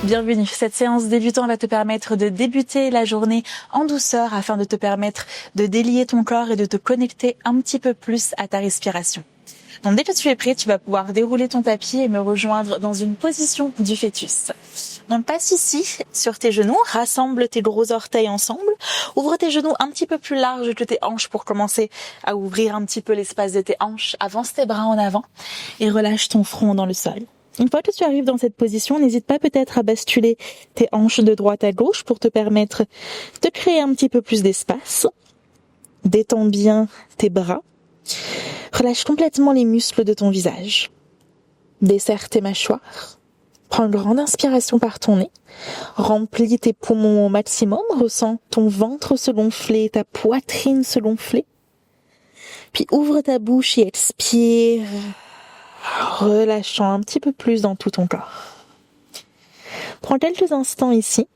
Bienvenue. Cette séance débutant va te permettre de débuter la journée en douceur afin de te permettre de délier ton corps et de te connecter un petit peu plus à ta respiration. Donc dès que tu es prêt, tu vas pouvoir dérouler ton tapis et me rejoindre dans une position du fœtus. Donc passe ici sur tes genoux, rassemble tes gros orteils ensemble, ouvre tes genoux un petit peu plus larges que tes hanches pour commencer à ouvrir un petit peu l'espace de tes hanches, avance tes bras en avant et relâche ton front dans le sol. Une fois que tu arrives dans cette position, n'hésite pas peut-être à basculer tes hanches de droite à gauche pour te permettre de créer un petit peu plus d'espace. Détends bien tes bras. Relâche complètement les muscles de ton visage. Desserre tes mâchoires. Prends une grande inspiration par ton nez. Remplis tes poumons au maximum. Ressens ton ventre se gonfler, ta poitrine se gonfler. Puis ouvre ta bouche et expire, relâchant un petit peu plus dans tout ton corps. Prends quelques instants ici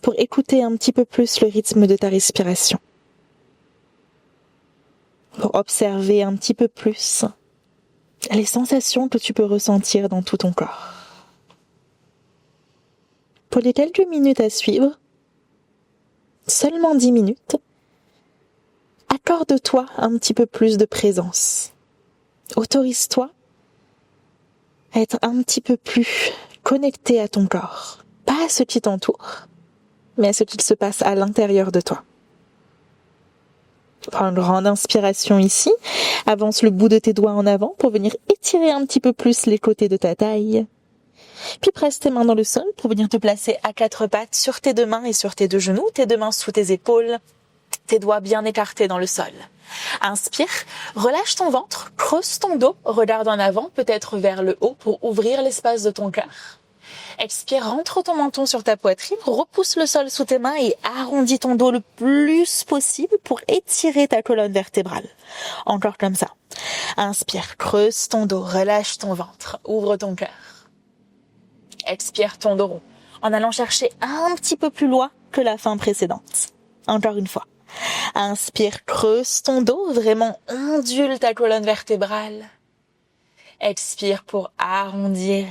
pour écouter un petit peu plus le rythme de ta respiration. Pour observer un petit peu plus les sensations que tu peux ressentir dans tout ton corps. Pour les quelques minutes à suivre, seulement 10 minutes, accorde-toi un petit peu plus de présence. Autorise-toi à être un petit peu plus connecté à ton corps. Pas à ce qui t'entoure, mais à ce qu'il se passe à l'intérieur de toi. Prends une grande inspiration ici. Avance le bout de tes doigts en avant pour venir étirer un petit peu plus les côtés de ta taille. Puis presse tes mains dans le sol pour venir te placer à quatre pattes sur tes deux mains et sur tes deux genoux, tes deux mains sous tes épaules, tes doigts bien écartés dans le sol. Inspire, relâche ton ventre, creuse ton dos, regarde en avant, peut-être vers le haut pour ouvrir l'espace de ton cœur. Expire, rentre ton menton sur ta poitrine, repousse le sol sous tes mains et arrondis ton dos le plus possible pour étirer ta colonne vertébrale. Encore comme ça. Inspire, creuse ton dos, relâche ton ventre, ouvre ton cœur. Expire ton dos rond, en allant chercher un petit peu plus loin que la fin précédente. Encore une fois. Inspire, creuse ton dos, vraiment ondule ta colonne vertébrale. Expire pour arrondir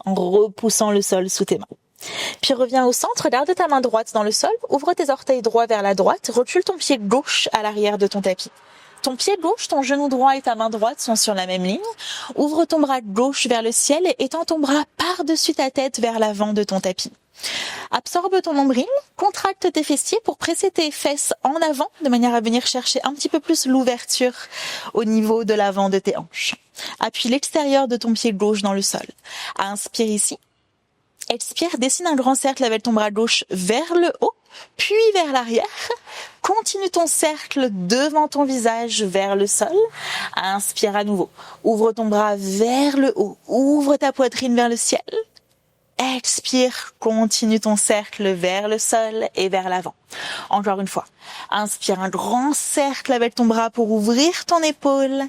en repoussant le sol sous tes mains. Puis reviens au centre, garde ta main droite dans le sol, ouvre tes orteils droits vers la droite, recule ton pied gauche à l'arrière de ton tapis. Ton pied gauche, ton genou droit et ta main droite sont sur la même ligne. Ouvre ton bras gauche vers le ciel et étends ton bras par-dessus ta tête vers l'avant de ton tapis. Absorbe ton nombril, contracte tes fessiers pour presser tes fesses en avant de manière à venir chercher un petit peu plus l'ouverture au niveau de l'avant de tes hanches. Appuie l'extérieur de ton pied gauche dans le sol. Inspire ici. Expire, dessine un grand cercle avec ton bras gauche vers le haut, puis vers l'arrière. Continue ton cercle devant ton visage vers le sol. Inspire à nouveau. Ouvre ton bras vers le haut. Ouvre ta poitrine vers le ciel. Expire, continue ton cercle vers le sol et vers l'avant. Encore une fois. Inspire un grand cercle avec ton bras pour ouvrir ton épaule.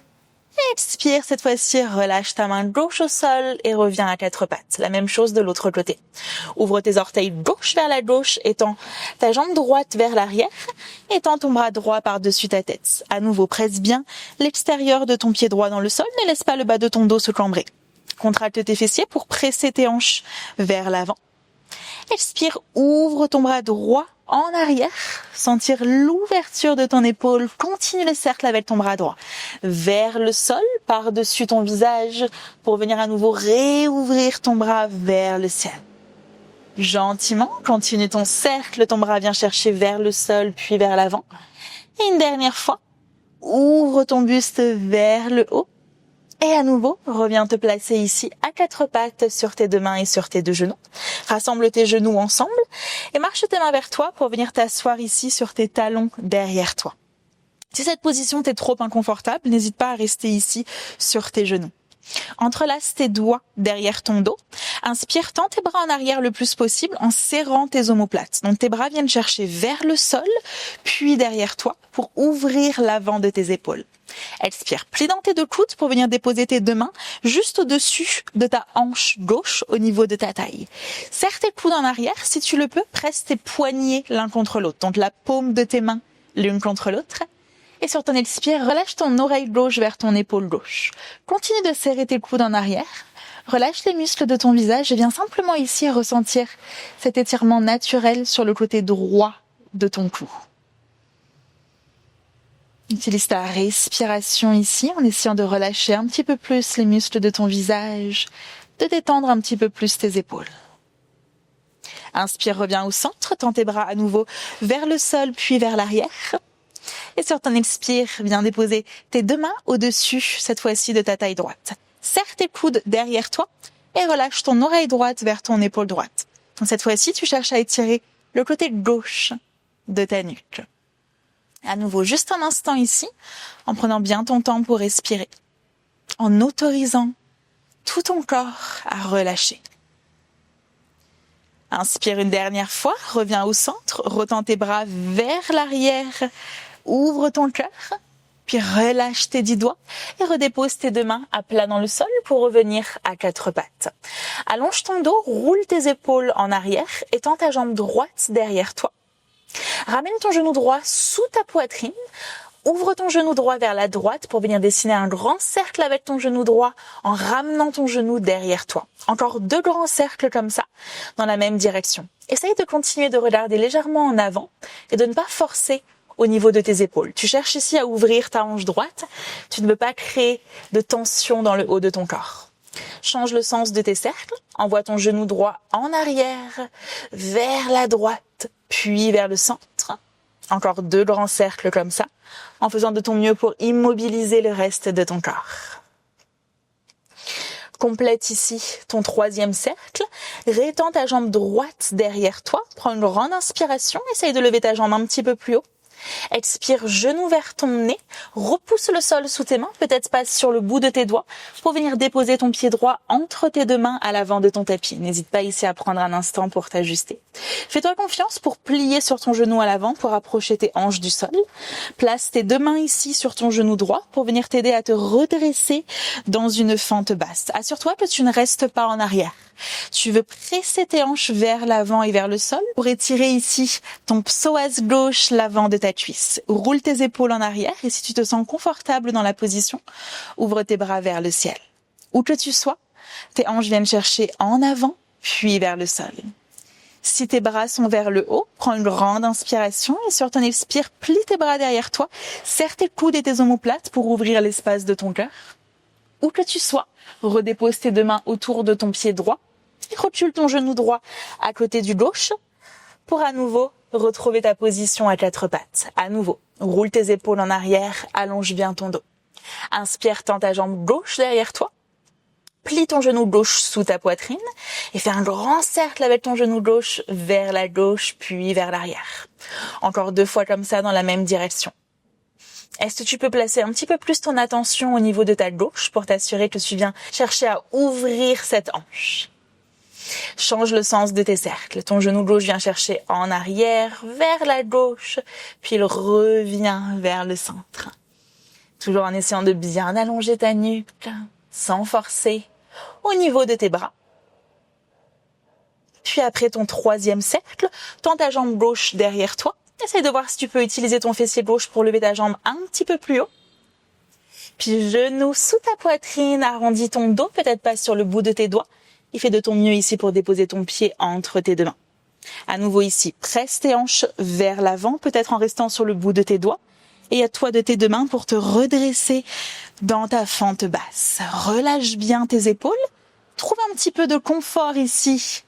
Expire, cette fois-ci, relâche ta main gauche au sol et reviens à quatre pattes. La même chose de l'autre côté. Ouvre tes orteils gauche vers la gauche, étends ta jambe droite vers l'arrière, étends ton bras droit par-dessus ta tête. À nouveau, presse bien l'extérieur de ton pied droit dans le sol, ne laisse pas le bas de ton dos se cambrer. Contracte tes fessiers pour presser tes hanches vers l'avant. Expire, ouvre ton bras droit en arrière, sentir l'ouverture de ton épaule, continue le cercle avec ton bras droit vers le sol, par-dessus ton visage, pour venir à nouveau réouvrir ton bras vers le ciel. Gentiment, continue ton cercle, ton bras vient chercher vers le sol, puis vers l'avant. Et une dernière fois, ouvre ton buste vers le haut. Et à nouveau, reviens te placer ici à quatre pattes sur tes deux mains et sur tes deux genoux. Rassemble tes genoux ensemble et marche tes mains vers toi pour venir t'asseoir ici sur tes talons derrière toi. Si cette position t'est trop inconfortable, n'hésite pas à rester ici sur tes genoux. Entrelace tes doigts derrière ton dos. Inspire, tends tes bras en arrière le plus possible en serrant tes omoplates. Donc tes bras viennent chercher vers le sol, puis derrière toi pour ouvrir l'avant de tes épaules. Expire, plie dans tes deux coudes pour venir déposer tes deux mains juste au-dessus de ta hanche gauche au niveau de ta taille. Serre tes coudes en arrière, si tu le peux, presse tes poignets l'un contre l'autre. Donc la paume de tes mains l'une contre l'autre. Et sur ton expire, relâche ton oreille gauche vers ton épaule gauche. Continue de serrer tes coudes en arrière. Relâche les muscles de ton visage et viens simplement ici ressentir cet étirement naturel sur le côté droit de ton cou. Utilise ta respiration ici en essayant de relâcher un petit peu plus les muscles de ton visage, de détendre un petit peu plus tes épaules. Inspire, reviens au centre, tends tes bras à nouveau vers le sol puis vers l'arrière. Et sur ton expire, viens déposer tes deux mains au-dessus, cette fois-ci de ta taille droite. Serre tes coudes derrière toi et relâche ton oreille droite vers ton épaule droite. Cette fois-ci, tu cherches à étirer le côté gauche de ta nuque. À nouveau, juste un instant ici, en prenant bien ton temps pour respirer, en autorisant tout ton corps à relâcher. Inspire une dernière fois, reviens au centre, retends tes bras vers l'arrière, ouvre ton cœur, puis relâche tes 10 doigts et redépose tes deux mains à plat dans le sol pour revenir à 4 pattes. Allonge ton dos, roule tes épaules en arrière et tends ta jambe droite derrière toi. Ramène ton genou droit sous ta poitrine. Ouvre ton genou droit vers la droite pour venir dessiner un grand cercle avec ton genou droit en ramenant ton genou derrière toi. Encore 2 grands cercles comme ça, dans la même direction. Essaye de continuer de regarder légèrement en avant et de ne pas forcer au niveau de tes épaules. Tu cherches ici à ouvrir ta hanche droite. Tu ne veux pas créer de tension dans le haut de ton corps. Change le sens de tes cercles. Envoie ton genou droit en arrière, vers la droite, puis vers le centre. Encore 2 grands cercles comme ça, en faisant de ton mieux pour immobiliser le reste de ton corps. Complète ici ton 3e cercle. Rétends ta jambe droite derrière toi. Prends une grande inspiration. Essaye de lever ta jambe un petit peu plus haut. Expire, genou vers ton nez, repousse le sol sous tes mains, peut-être passe sur le bout de tes doigts pour venir déposer ton pied droit entre tes 2 mains à l'avant de ton tapis. N'hésite pas ici à prendre un instant pour t'ajuster. Fais-toi confiance pour plier sur ton genou à l'avant pour approcher tes hanches du sol. Place tes 2 mains ici sur ton genou droit pour venir t'aider à te redresser dans une fente basse. Assure-toi que tu ne restes pas en arrière. Tu veux presser tes hanches vers l'avant et vers le sol pour étirer ici ton psoas gauche, l'avant de ta cuisse. Roule tes épaules en arrière et si tu te sens confortable dans la position, ouvre tes bras vers le ciel. Où que tu sois, tes hanches viennent chercher en avant, puis vers le sol. Si tes bras sont vers le haut, prends une grande inspiration et sur ton expire, plie tes bras derrière toi, serre tes coudes et tes omoplates pour ouvrir l'espace de ton cœur. Où que tu sois, redépose tes 2 mains autour de ton pied droit et recule ton genou droit à côté du gauche pour à nouveau retrouver ta position à 4 pattes. À nouveau, roule tes épaules en arrière, allonge bien ton dos. Inspire, tends ta jambe gauche derrière toi. Plie ton genou gauche sous ta poitrine et fais un grand cercle avec ton genou gauche vers la gauche puis vers l'arrière. Encore 2 fois comme ça dans la même direction. Est-ce que tu peux placer un petit peu plus ton attention au niveau de ta gauche pour t'assurer que tu viens chercher à ouvrir cette hanche? Change le sens de tes cercles. Ton genou gauche vient chercher en arrière, vers la gauche, puis il revient vers le centre. Toujours en essayant de bien allonger ta nuque, sans forcer, au niveau de tes bras. Puis après ton 3e cercle, tends ta jambe gauche derrière toi. Essaye de voir si tu peux utiliser ton fessier gauche pour lever ta jambe un petit peu plus haut. Puis genou sous ta poitrine, arrondis ton dos, peut-être pas sur le bout de tes doigts. Et fais de ton mieux ici pour déposer ton pied entre tes 2 mains. À nouveau ici, presse tes hanches vers l'avant, peut-être en restant sur le bout de tes doigts. Et à toi de tes 2 mains pour te redresser dans ta fente basse. Relâche bien tes épaules. Trouve un petit peu de confort ici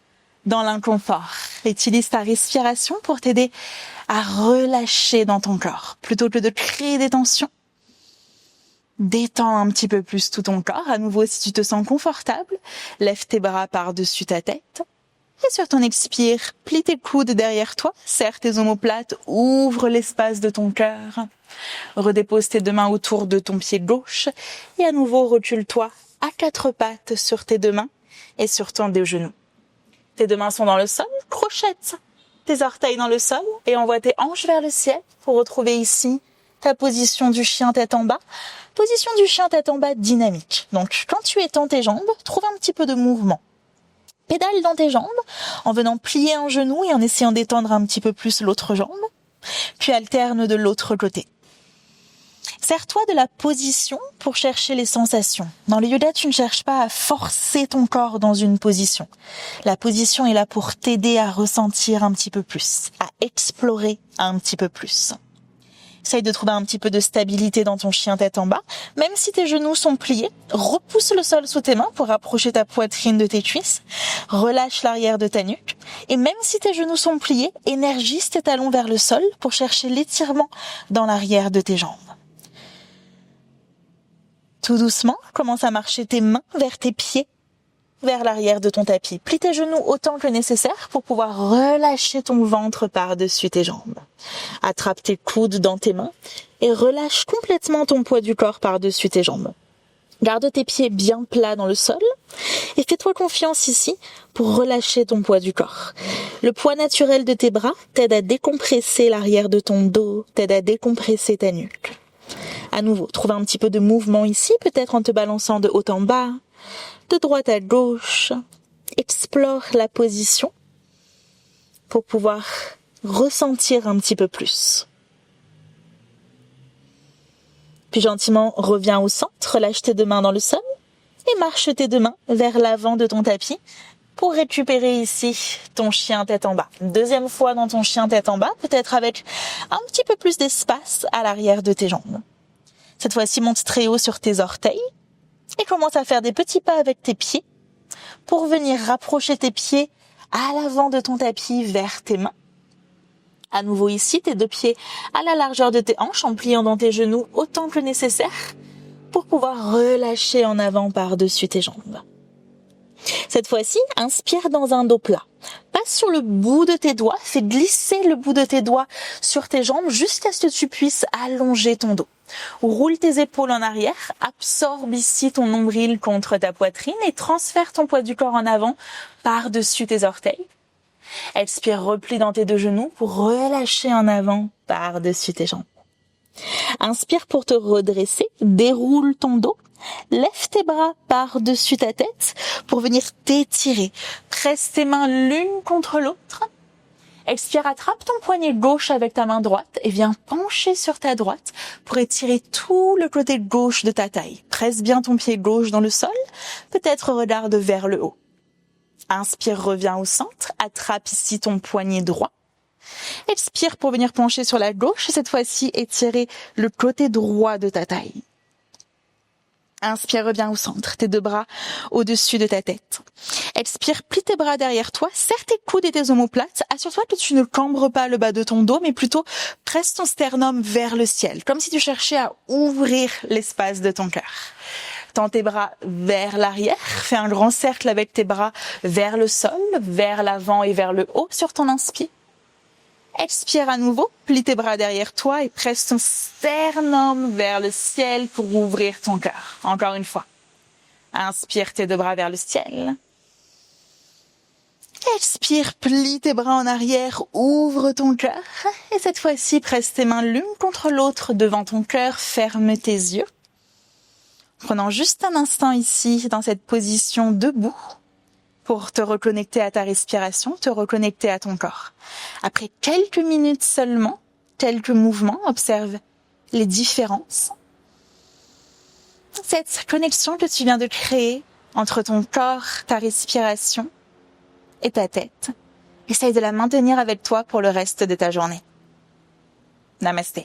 dans l'inconfort. Utilise ta respiration pour t'aider à relâcher dans ton corps. Plutôt que de créer des tensions, détends un petit peu plus tout ton corps. À nouveau, si tu te sens confortable, lève tes bras par-dessus ta tête. Et sur ton expire, plie tes coudes derrière toi, serre tes omoplates, ouvre l'espace de ton cœur. Redépose tes 2 mains autour de ton pied gauche. Et à nouveau, recule-toi à 4 pattes sur tes 2 mains et sur ton 2 genoux. Tes 2 mains sont dans le sol, crochette tes orteils dans le sol et envoie tes hanches vers le ciel pour retrouver ici ta position du chien tête en bas. Position du chien tête en bas dynamique. Donc, quand tu étends tes jambes, trouve un petit peu de mouvement. Pédale dans tes jambes en venant plier un genou et en essayant d'étendre un petit peu plus l'autre jambe. Puis alterne de l'autre côté. Sers-toi de la position pour chercher les sensations. Dans le yoga, tu ne cherches pas à forcer ton corps dans une position. La position est là pour t'aider à ressentir un petit peu plus, à explorer un petit peu plus. Essaye de trouver un petit peu de stabilité dans ton chien tête en bas. Même si tes genoux sont pliés, repousse le sol sous tes mains pour rapprocher ta poitrine de tes cuisses. Relâche l'arrière de ta nuque. Et même si tes genoux sont pliés, énergise tes talons vers le sol pour chercher l'étirement dans l'arrière de tes jambes. Tout doucement, commence à marcher tes mains vers tes pieds, vers l'arrière de ton tapis. Plie tes genoux autant que nécessaire pour pouvoir relâcher ton ventre par-dessus tes jambes. Attrape tes coudes dans tes mains et relâche complètement ton poids du corps par-dessus tes jambes. Garde tes pieds bien plats dans le sol et fais-toi confiance ici pour relâcher ton poids du corps. Le poids naturel de tes bras t'aide à décompresser l'arrière de ton dos, t'aide à décompresser ta nuque. À nouveau, trouve un petit peu de mouvement ici, peut-être en te balançant de haut en bas, de droite à gauche. Explore la position pour pouvoir ressentir un petit peu plus. Puis gentiment, reviens au centre, relâche tes deux mains dans le sol et marche tes deux mains vers l'avant de ton tapis pour récupérer ici ton chien tête en bas. Deuxième fois dans ton chien tête en bas, peut-être avec un petit peu plus d'espace à l'arrière de tes jambes. Cette fois-ci, monte très haut sur tes orteils et commence à faire des petits pas avec tes pieds pour venir rapprocher tes pieds à l'avant de ton tapis vers tes mains. À nouveau ici, tes deux pieds à la largeur de tes hanches en pliant dans tes genoux autant que nécessaire pour pouvoir relâcher en avant par-dessus tes jambes. Cette fois-ci, inspire dans un dos plat. Passe sur le bout de tes doigts, fais glisser le bout de tes doigts sur tes jambes jusqu'à ce que tu puisses allonger ton dos. Roule tes épaules en arrière, absorbe ici ton nombril contre ta poitrine et transfère ton poids du corps en avant par-dessus tes orteils. Expire, replie dans tes deux genoux pour relâcher en avant par-dessus tes jambes. Inspire pour te redresser, déroule ton dos, lève tes bras par-dessus ta tête pour venir t'étirer. Presse tes mains l'une contre l'autre. Expire, attrape ton poignet gauche avec ta main droite et viens pencher sur ta droite pour étirer tout le côté gauche de ta taille. Presse bien ton pied gauche dans le sol, peut-être regarde vers le haut. Inspire, reviens au centre, attrape ici ton poignet droit. Expire pour venir pencher sur la gauche, cette fois-ci étirer le côté droit de ta taille. Inspire, reviens au centre, tes deux bras au-dessus de ta tête. Expire, plie tes bras derrière toi, serre tes coudes et tes omoplates. Assure-toi que tu ne cambres pas le bas de ton dos, mais plutôt presse ton sternum vers le ciel, comme si tu cherchais à ouvrir l'espace de ton cœur. Tends tes bras vers l'arrière, fais un grand cercle avec tes bras vers le sol, vers l'avant et vers le haut sur ton inspire. Expire à nouveau, plie tes bras derrière toi et presse ton sternum vers le ciel pour ouvrir ton cœur. Encore une fois. Inspire tes deux bras vers le ciel. Expire, plie tes bras en arrière, ouvre ton cœur. Et cette fois-ci, presse tes mains l'une contre l'autre devant ton cœur, ferme tes yeux. Prenant juste un instant ici, dans cette position debout, pour te reconnecter à ta respiration, te reconnecter à ton corps. Après quelques minutes seulement, quelques mouvements, observe les différences. Cette connexion que tu viens de créer entre ton corps, ta respiration et ta tête, essaye de la maintenir avec toi pour le reste de ta journée. Namasté.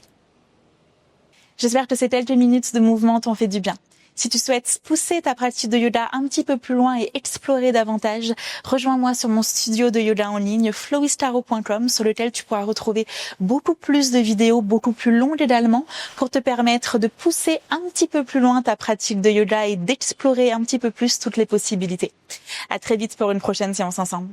J'espère que ces quelques minutes de mouvement t'ont fait du bien. Si tu souhaites pousser ta pratique de yoga un petit peu plus loin et explorer davantage, rejoins-moi sur mon studio de yoga en ligne flowistaro.com sur lequel tu pourras retrouver beaucoup plus de vidéos, beaucoup plus longues également, pour te permettre de pousser un petit peu plus loin ta pratique de yoga et d'explorer un petit peu plus toutes les possibilités. À très vite pour une prochaine séance ensemble.